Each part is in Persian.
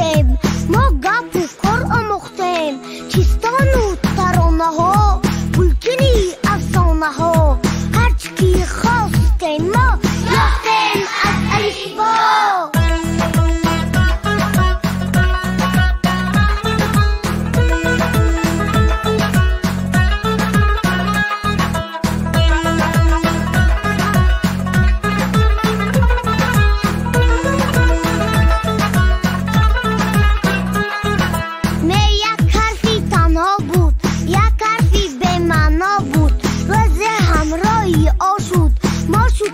آموختیم، ما گپ و کار آموختیم. چیستان و ترانه ها، گلچینی افسانه ها، هرچی که خواستیم ما یافتیم از الفبا.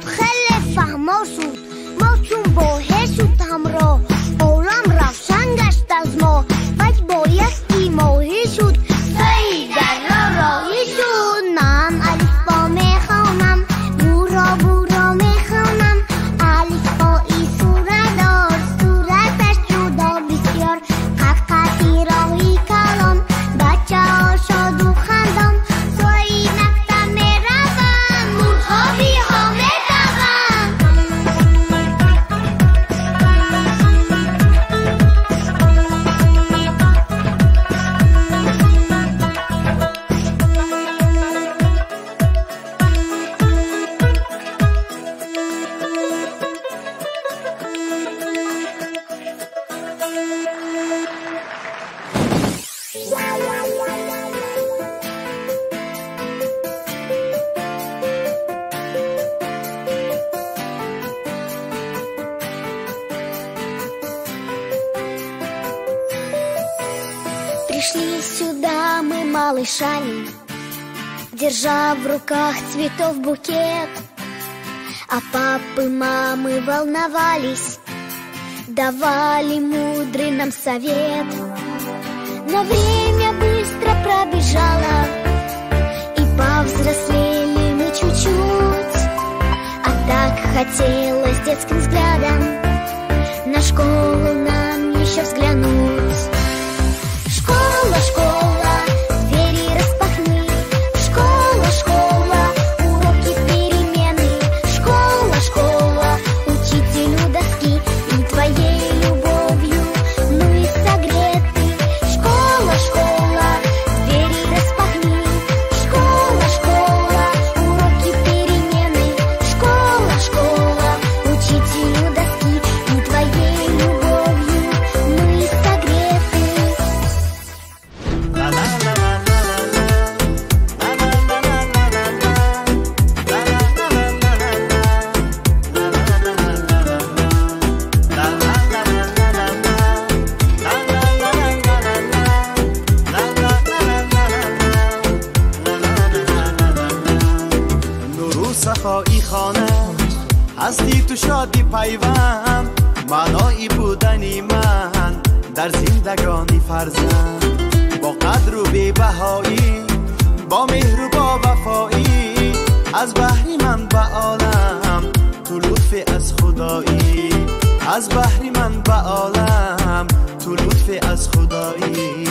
خیلی فهما شد، ما چون باهی شد همراه، عالم روشن گشت از ما. وقت بایستی ماهی شد، سعی در راهی شد. من الف با میخوانم، بورا بورا میخوانم. الف بایی صورت دار، صورتش جدا بسیار. قطعی راهی کلان، بچه ها شاد و خندان. سعی مکتب میروند، مرغها بیها Пришли сюда мы малышами, держа в руках цветов букет. А папы, мамы волновались, давали мудрый нам совет. Но время быстро пробежало, и повзрослели мы чуть-чуть. А так хотелось детским взглядом на школу нам еще взглянуть. Школа, школа, двери распахни. Школа, школа, уроки перемены. Школа, школа, учителю доски. И твоей любовью мы согреты. Школа, школа, двери распахни. Школа, школа, уроки перемены. Школа, школа, учителю доски. И твоей любовью мы согреты. صفایی خانه هستی تو شادی پیوند، معنایی بودنی من در زندگانی فرزند. با قدر و بی‌بهایی، با مهر و با وفایی، از بحری من به عالم تو لطف از خدایی. از بحری من به عالم تو لطف از خدایی.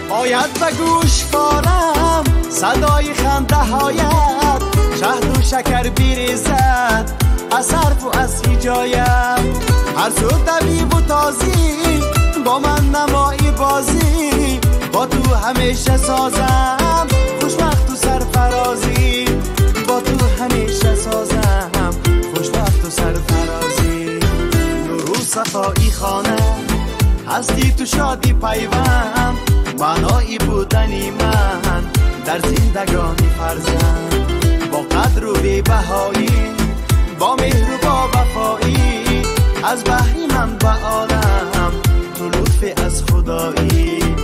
باید به گوش فارم صدای خنده هایت، شهد و شکر بیریزد از حرف و از هجایت. هر سو طبیب و تازی با من نمایی بازی، با تو همیشه سازم خوشبخت و سرفرازی. با تو همیشه سازم خوشبخت و سرفرازی. نور و صفایی خانه هستی تو شادی پیوند، معنایی بودنی من در زندگانی فرزند. با قدر و بی‌بهایی، با مهر و با وفایی، از بحری من به عالم تو لطف از خدایی.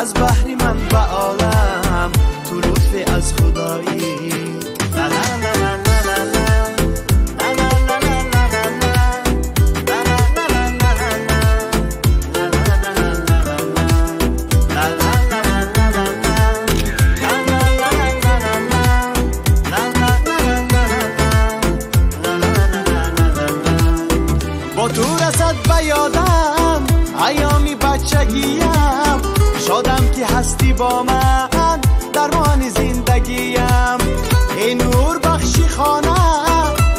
از بحری من به عالم تو لطف از خدایی. لا لا لا لا. زندگیم شادم که هستی با من درمان زندگیم ای نور بخشی خانه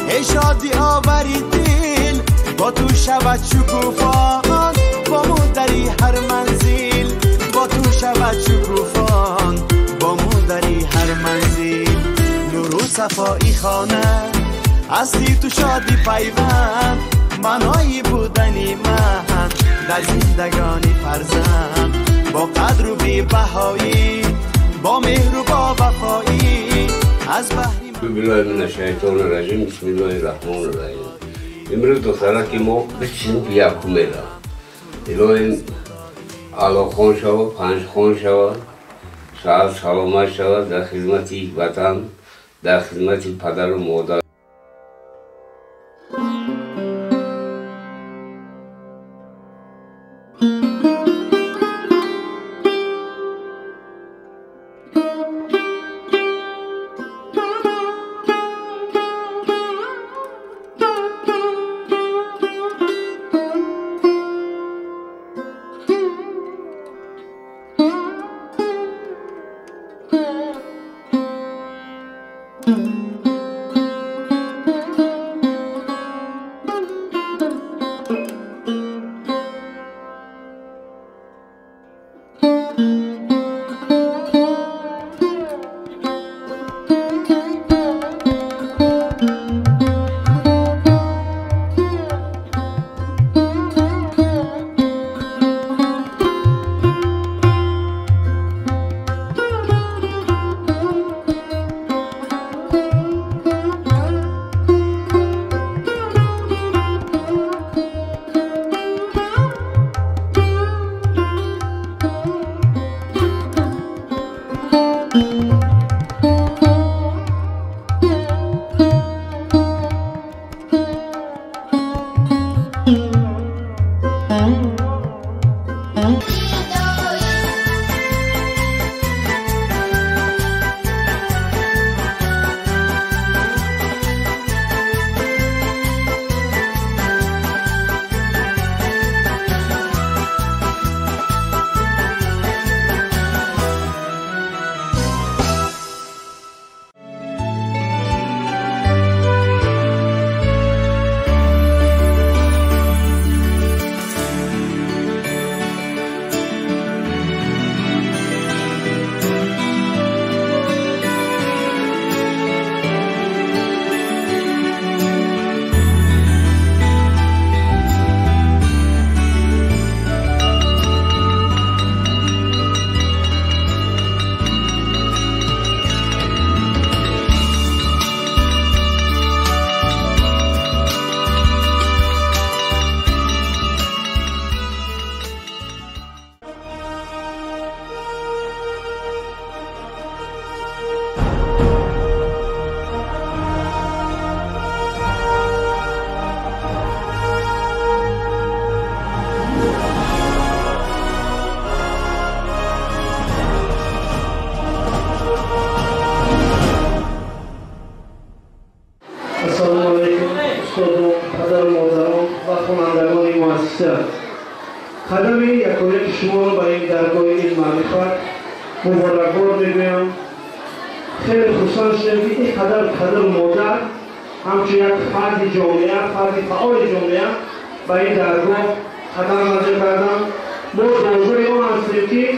ای شادی آوری دل با تو شود شکوفان با مدری هر منزل با تو شود شکوفان با مدری هر منزل نور و صفایی خانه هستی تو شادی پیوند منایی بودنی من در زندگانی فرزند با قدر و بی بهایی با مهر و با وفایی از بحری بالله من الشیطان الرجیم بسم الله الرحمن الرحیم امروز دختره که ما بچین بیا کمیلا الهی علا خان شود پنج خان شود شاید سلامت شود در خدمت وطن در خدمت پدر و مادر خدم یکایک شما رو برای این درگاه این معرفت مبارکباد میگویم. خیلی خوشحال شدیم که این قدر مادر همچون یک فرد جامعه فرد فعال جامعه برای این درگاه قدم رنجه کردم. ما دعوای آن هستیم که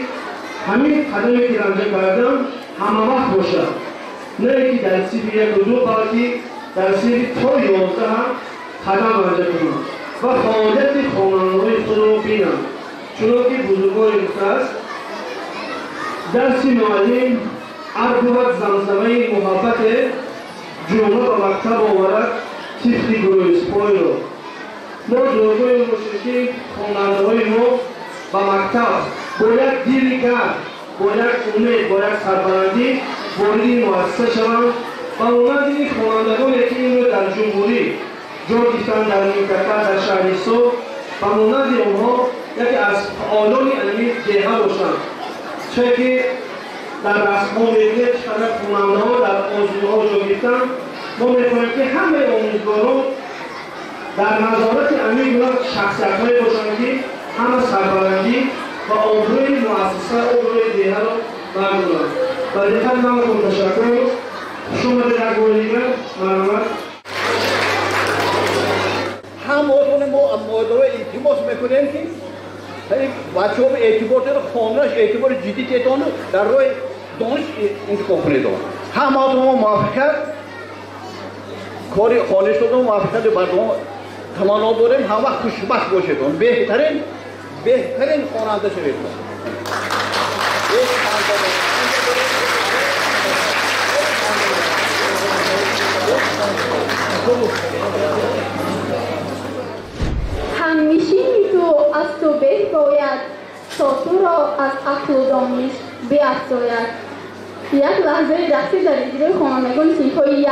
همین قدمی که رنجه کردم همه وقت باشد، نه اینکه در سیب یک و دو بلکه در سیب تا 11 قدم رنجه کنم و فعالیت خواننده‌های خود را بینم. چنانکه بزرگوار گفته است درس معلم هر بود زمزمه محبت جمله به مکتب آورد طفل گروهسپای را. ما جایگاه باشیم که خواننده‌های ما به مکتب باید دیری کرد، باید امید، باید سربلندی وارد این مؤسسه شوند و مانند این خوانندگانی که این را در جمهوری جا گرفتند در نیمکتر در شهرستان و مانند آنها یکی از فعالان علمی جهه باشند. چه که در رسم‌ها می‌بینید چقدر خواننده‌ها در آزمون‌ها جا گرفتند. ما می‌خواهیم که همه آموزگاران در نظارت امیر شخصیت‌هایی باشند که همه سربلندی و آبروی مؤسسه آبروی دیه رو برمی‌دارم. برای خیلی نامتون تشکر. شما در گوریگر مرمت. هموطن ما مادر التماس میکنیم که بچه ها به اعتبار خانه‌اش اعتبار جدی تیتانو در روی دانش انتخاب کنید. هموطن ما موافقت کاری خانش دادم موافقت بردم تمنا داریم هم وقت خوشبخت باشید بهترین خواننده شوید. همنشینی تو از تو باید تا تو را از عقل و دانش بیفزاید. یک لحظه رقصی در اجرای خوانندگان صنف‌های یک.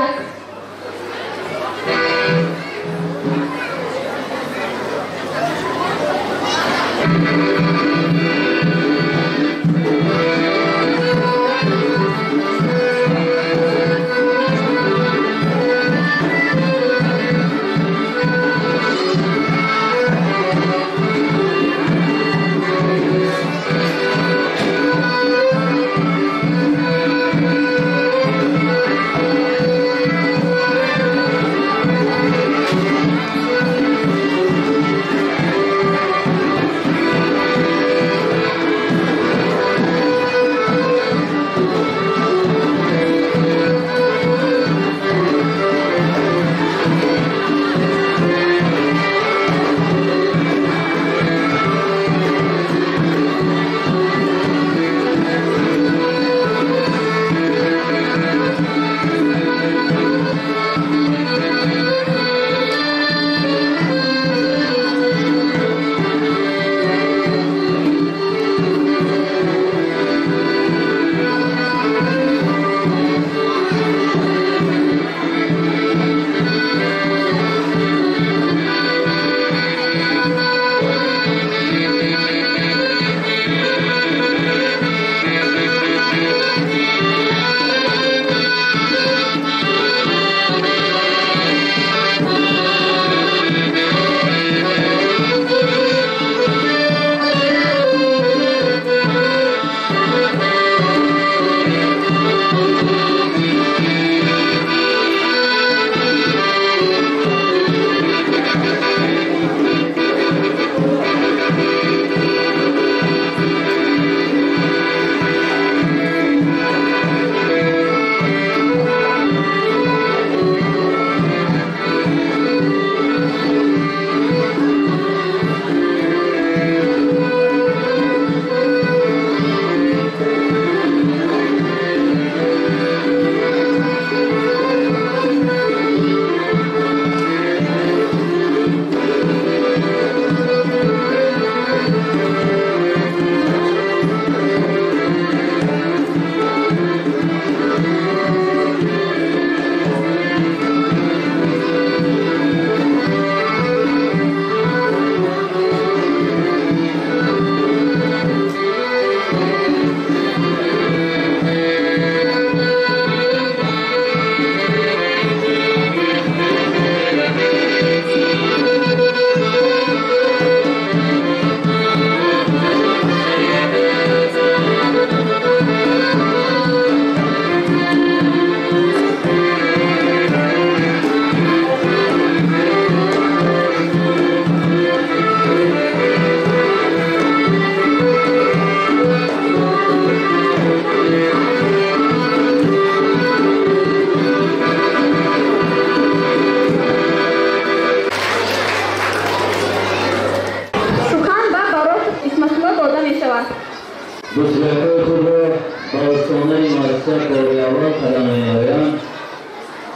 بزرگای خود را با استانه مؤسسه باریابان قدم می‌نهایند.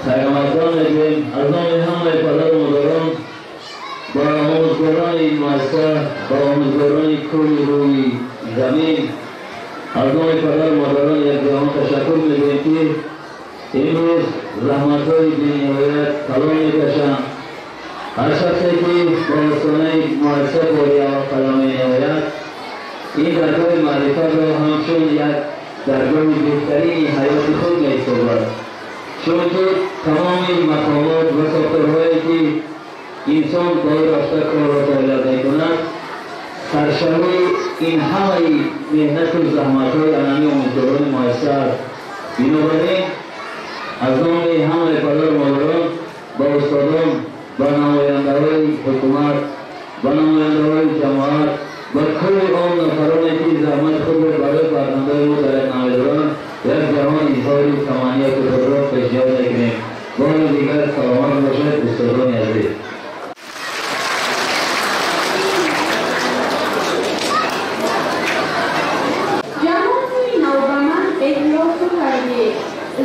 خیرمقدم می‌گوییم از نام همه پدر و مادران با آموزگاران این مؤسسه با آموزگاران کل روی زمین از نام پدر و مادران یک جهان تشکر می‌گوییم که امروز زحمت‌های بی‌نهایت کلان می‌کشند. هر شخصی که با استانه مؤسسه باریابان قدم می‌نهاید این درگاه معرفت را همچون یک درگاه بهترین حیات خود می‌سازد. چونکه تمام مقامات و ساختارهایی که انسان باید رفته کار را تولید می‌کند سرشوی این همه مهنت و زحمت‌های انمی امیدواران میسر بنابراین از نام همه پدر و مادران با استادان با نماینده‌های حکومت با نماینده‌های جماعت و کل آن نفرانی که زحمت خود را برای فرزندان ما در یک نامه‌دارند یک جهان اظهار تمنیت خود را پیش‌یاد می‌کنیم. بار دیگر سلامت باشد استادان عزیز.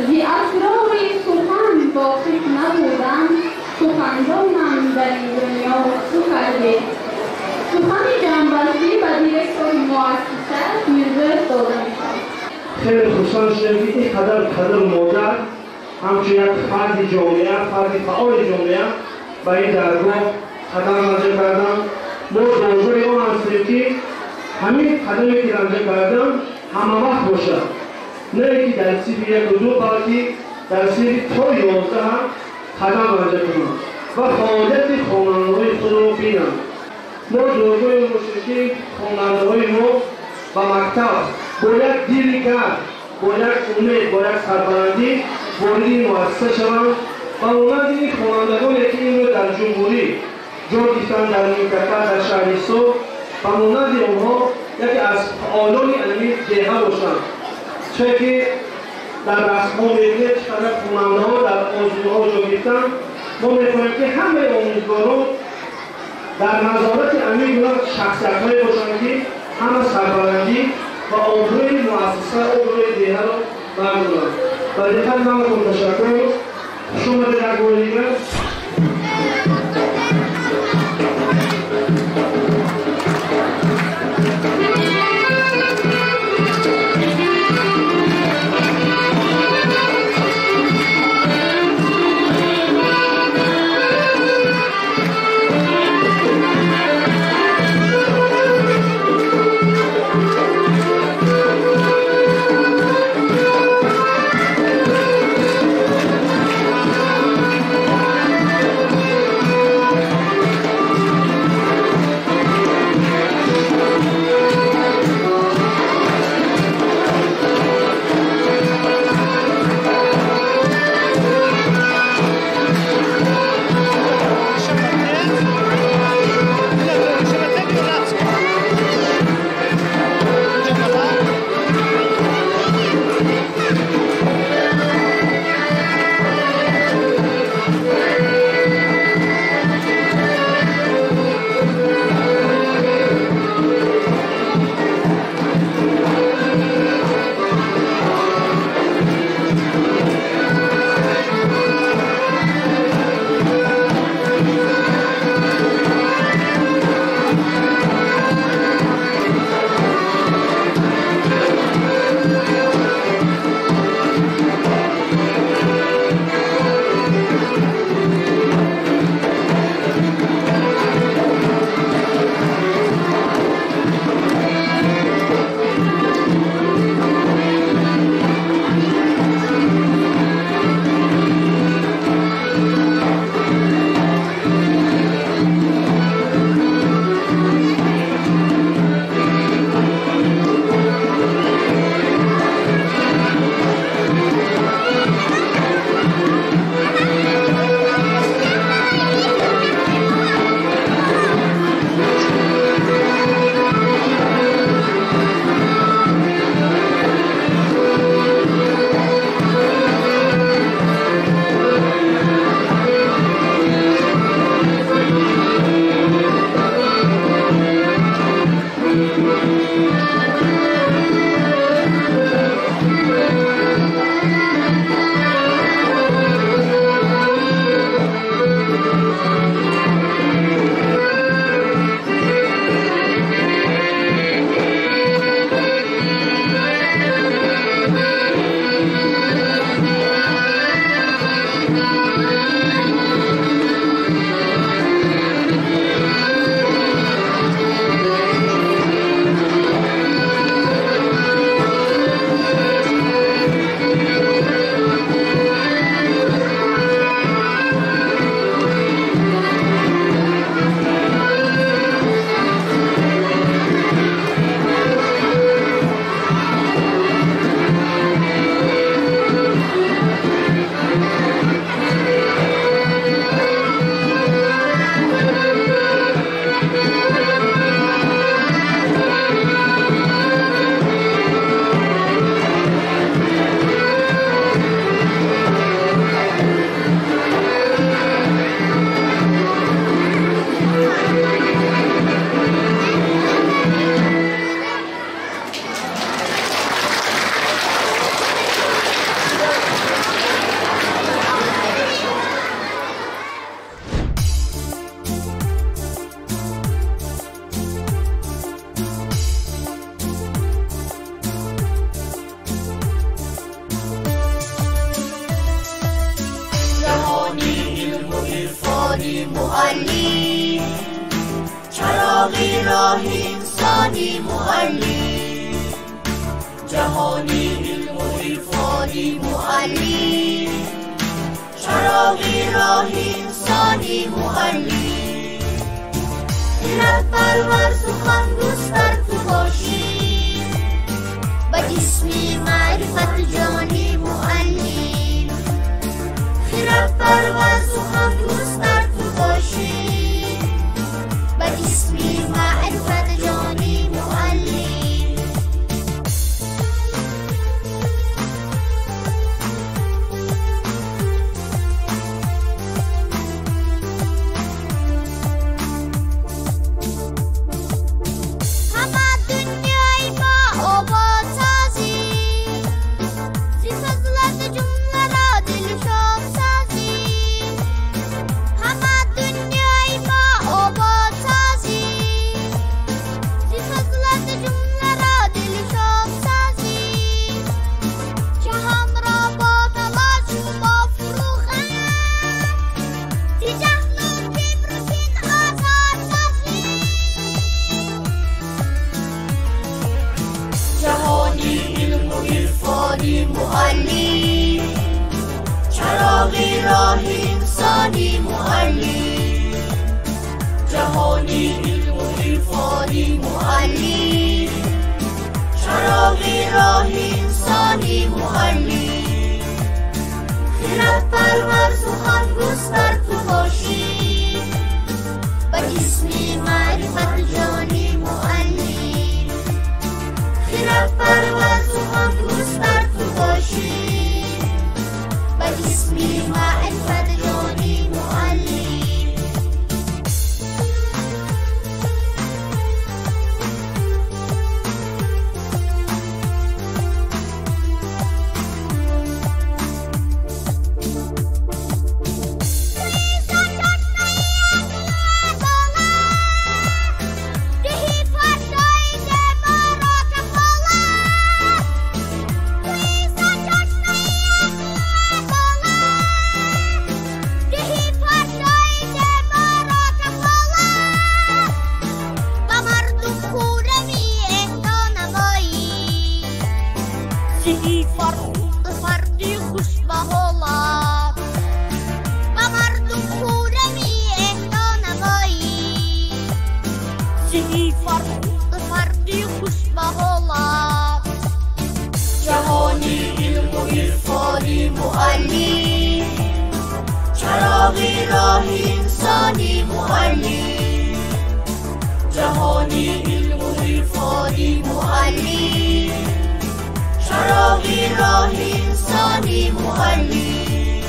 زی اسرار سخن واقف نبودم سخنرانم در این دنیا سخنی سخن جنبستی و دیرکتور مؤسسه میرزا داده میشد. خیلی خوشحال شدم که اینقدر مادر همچون یک فرد جامعه فرد فعال جامعه به این درگاه قدم رنجه کردم. ما دوزوی آن هستیم که همین قدمی که رنجه کردم همه وقت باشد، نه که در سیب یک و دو بلکه در سیب تا 11 هم قدم رنجه کنم و فعالیت خواننده‌های خود را بینم. ما دوزوی باشیم که خواننده‌های ما به مکتب با یک دیل کرد، با یک امید، با یک سربلندی وارد این مؤسسه شوند و مانند این خوانندگانی که این رو در جمهوری جا گرفتند در منطقه در شهرستان و مانند آنها یکی از فعالان علمی جهه باشند، چه که در رسم‌ها می‌بینید چقدر خواننده‌ها در آزمون‌ها جا گرفتند. ما می‌خواهیم که همه آموزگاران در نظارت امیر شخصیت‌هایی باشند که همه سربلندی و آبروی مؤسسه آبروی دیه را بردارند. و دقت نمایید. تشکر. شما در یک بار دیگر جهانی معلی چراغی راه انسانی معلی جهانی علم و عرفانی معلی چراغی راه انسانی معلی خیرت پرور سخن گستر تو باشی با جسمی معرفت جانی معلی خیرت پرور سخن گستر تو باشی با جسمی معرفت جانی معلی معلی چراغی راه انسانی معلی جهانی علم و عرفانی معلی چراغی راه انسانی معلی خیرت پرور سخن گستر تو باشی با جسمی معرفت جانی معلی خیرت پرور سخن گستر تو باشی با جسمی معرفت جانی معلی جهانی علم و عرفانی معلی چراغی راه انسانی معلی جهانی علم و عرفانی معلی چراغی راه انسانی معلی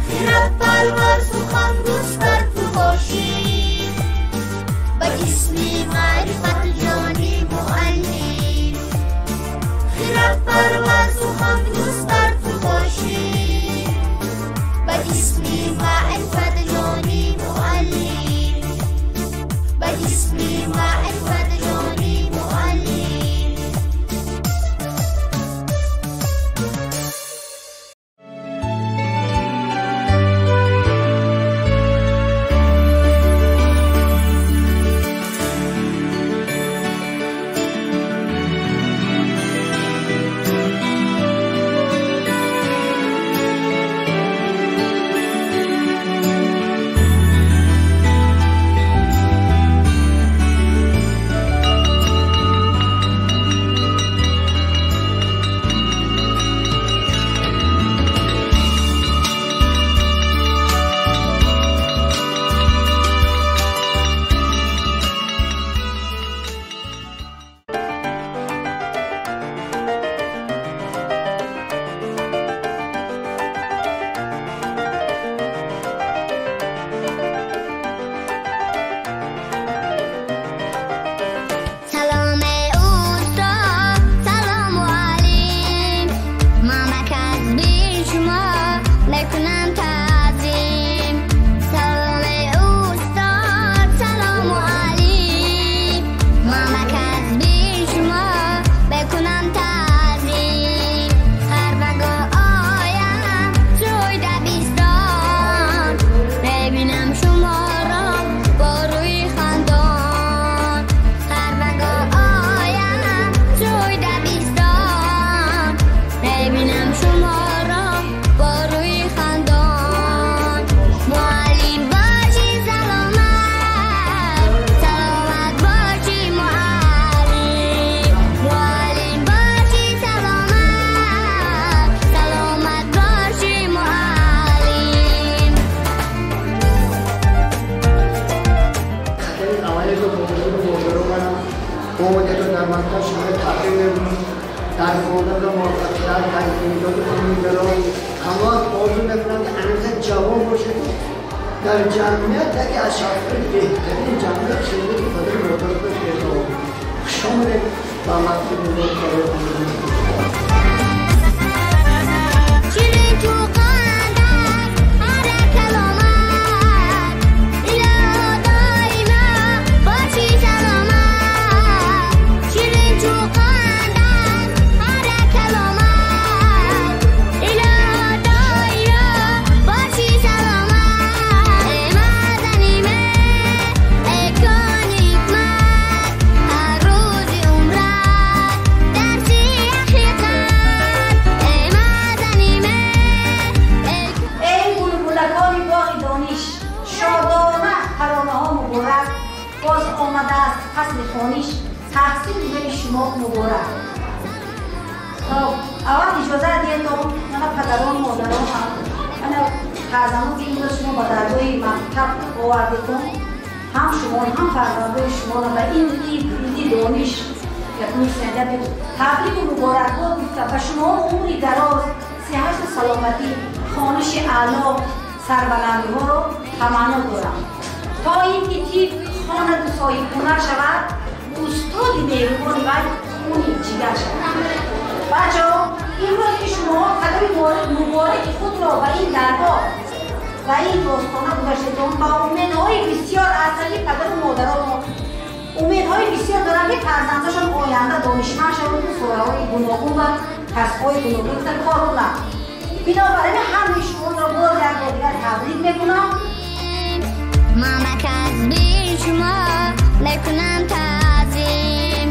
خیرت پرور سخن گستر تو باشی با جسمی معرفت جانی معلی خیرت پرور سخن گستر تو باشی با جسمی معرفت جانی معلی با جسمی معرفت جانی معلی سلامت شما تبریک میگم در مورد موفقیت در زندگی امیدوارم همه آرزو میکنم که هنوز جوان باشید در جمعیت یکی از شاطر بهترین جمعیت زندگی خودم موفق باشید شما با مقصود بزرگ اول اجازه دید تا من پدران مادران من فرزندان که این شما با دردای مکتب آورده کن هم شما هم فرزندان شما را به این دانش یکنون سنده تبریک و مبارکباد می‌کنم و شما عمری دراز صحت و سلامتی خوانش اعلی سربلندی ها رو تمنا دارم تا اینکه تیپ خواند و صاحب هنر شود استادی نیروان و خونی جگر شود. بچه‌ها امروز که شما قدم مبارک خود را به این درگاه و این داستانه گذاشته‌تان با امیدهای بسیار اصلی پدر و مادران امیدهای بسیار دارم که فرزندانشان آینده دانشمند شوند و ساله‌های گوناگون و کسب‌های گوناگون در کار کنند. بنابراین همه شما را باز یک بار دیگر تبریک می‌کنم. مامک از بی شما میکنم تعظیم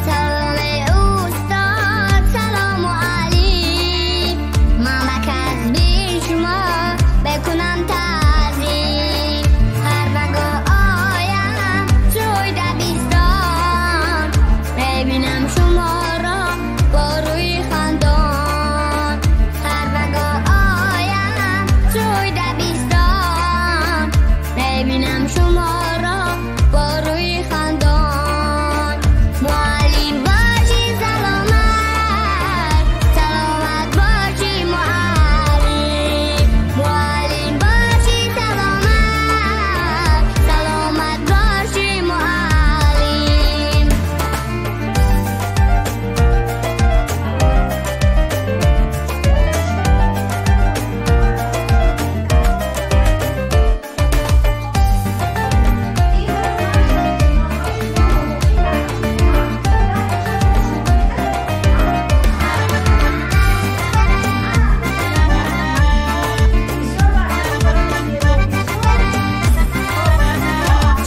سلام استاد سلام علی مامک از بی شما میکنم تعظیم هر وقت آیم توی دبستان ببینم شما را با روی خندان هر وقت آیم توی دبستان ببینم شما را با روی خندان معلم باشی سلامت سلامت باشی معلم معلم باشی سلامت سلامت باشی معلم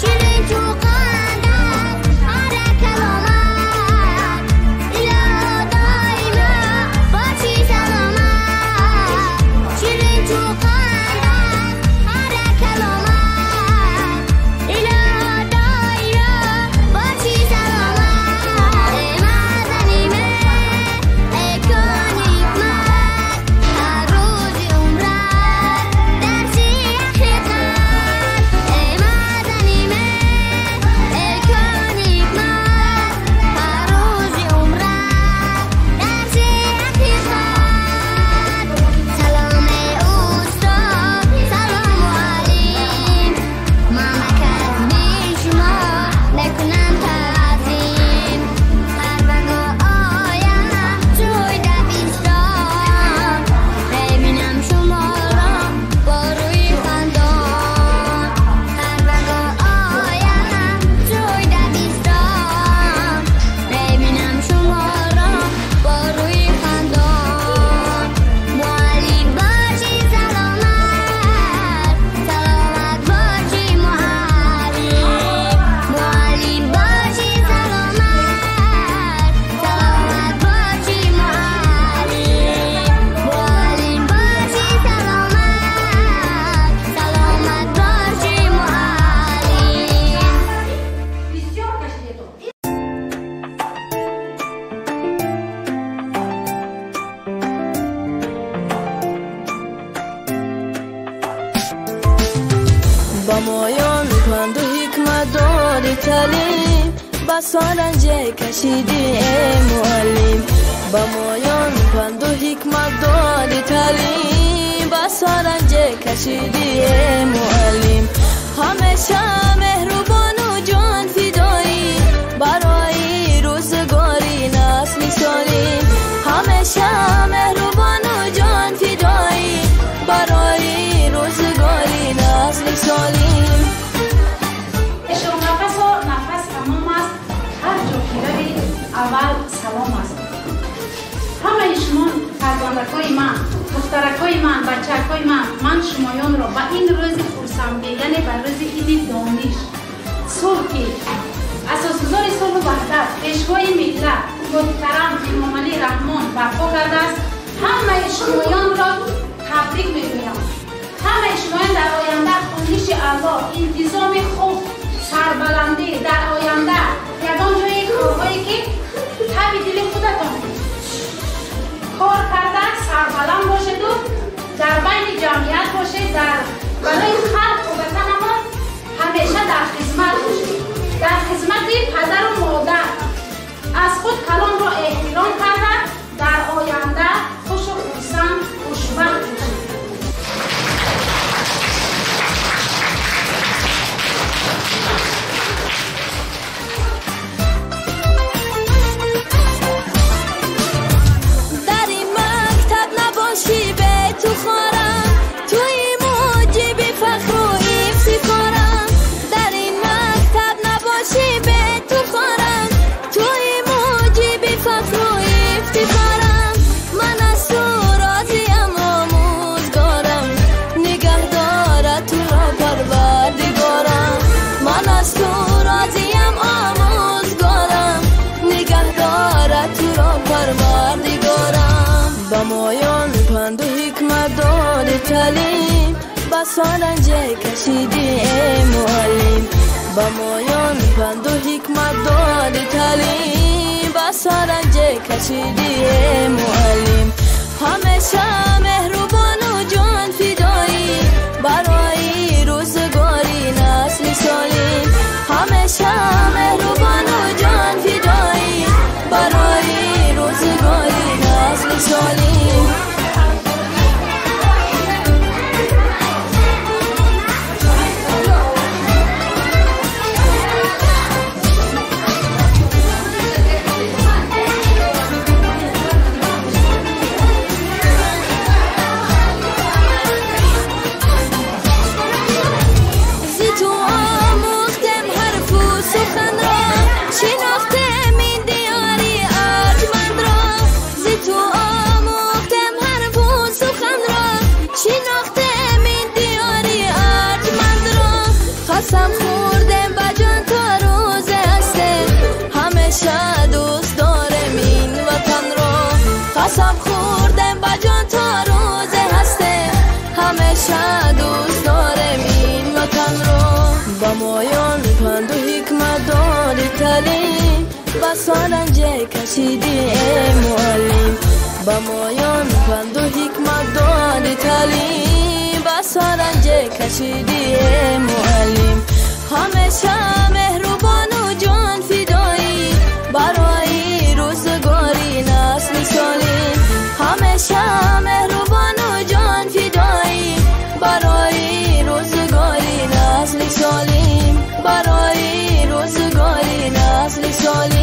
شیرین تو قندت هر کلامت ایلا دایما باشی سلامت شیرین تو قندت هر کلامت ایلا دایما باشی سلامت ای مدنیمه ای کنیکمت هر روز عمرت درسی حقیقت ای مدنیمه ای کنیکمت هر روز عمرت درسی حقیقت سلام استاد سلام علیم مامک از بی شما میکنم تعظیم هر وقت آیم توی دبستان ببینم شما را با روی خندان هر وقت آیم توی دبستان ببینم شما را با روی خندان معلم باشی سلامت سلامت باشی معلم معلم باشی سلامت سلامت باشی معلم معلم باشی سلامت سلامت باشی معلم بسیار کشیدتون. با مایان پند و حکمت داری تعلیم بسارنج کشیدی معلم با مایان پند و حکمت دادی تعلیم بسارنج کشیدی معلم همیشه مهربان و جان فدایی برای روزگاری نسل سالم همیشه مهربان و جان فدایی برای روزگاری نسل سالم اول سلام است همه شما فرزندکای من دخترکای من بچه‌کای من شمایان را به این روز خرسندی یعنی به روز عید دانش صلح اساسگزار صلح و وحدت پیشوای ملت محترم امام علی رحمان برپا کرده است همه شمایان را تبریک میگویم همه شمایان در آینده خواهش الله انتظام خوب سربلندی در آینده یگان جای کارهایی که تبی دل خودتان کار کرده سربلند باشد و در بین جمعیت باشد در برای خلق و وطن ما همیشه در خدمت باشد در خدمت پدر و مادر از خود کلام را احترام کرده در آینده خوش و خرسند خوشبخت باشد تو خورم توی موجب فخر و افتخارم در این مکتب نباشی به تو خورم توی موجب فخر و افتخارم من از تو راضیم آموزگارم نگه دارد تو را پروردگارم من از تو راضیم آموزگارم نگه دارد تو را پروردگارم با مایان پند و حکمت داد تعلیم بسارنج کشیدی معلم با مایان پند و حکمت داد تعلیم بسارنج کشیدی معلم همیشه مهربان و جان فدایی برای روزگاری نسل سالم همیشه مهربان و جان فدایی برای روزگاری نسل سالم قسم خوردم با جان تا روز هسته همیشه دوست دارم این وطن را قسم خوردم با جان تا روز هسته همیشه دوست دارم این وطن را با مایان پند و حکمت داد تعلیم بسارنج کشیدی معلم با مایان پند و حکمت داد تعلیم بسارنج کشیدی معلم همیشه مهربان و جان فدایی برای روزگاری نسل سالم همیشه مهربان و جان فدایی برای روزگاری نسل سالم برای روزگاری نسل سالم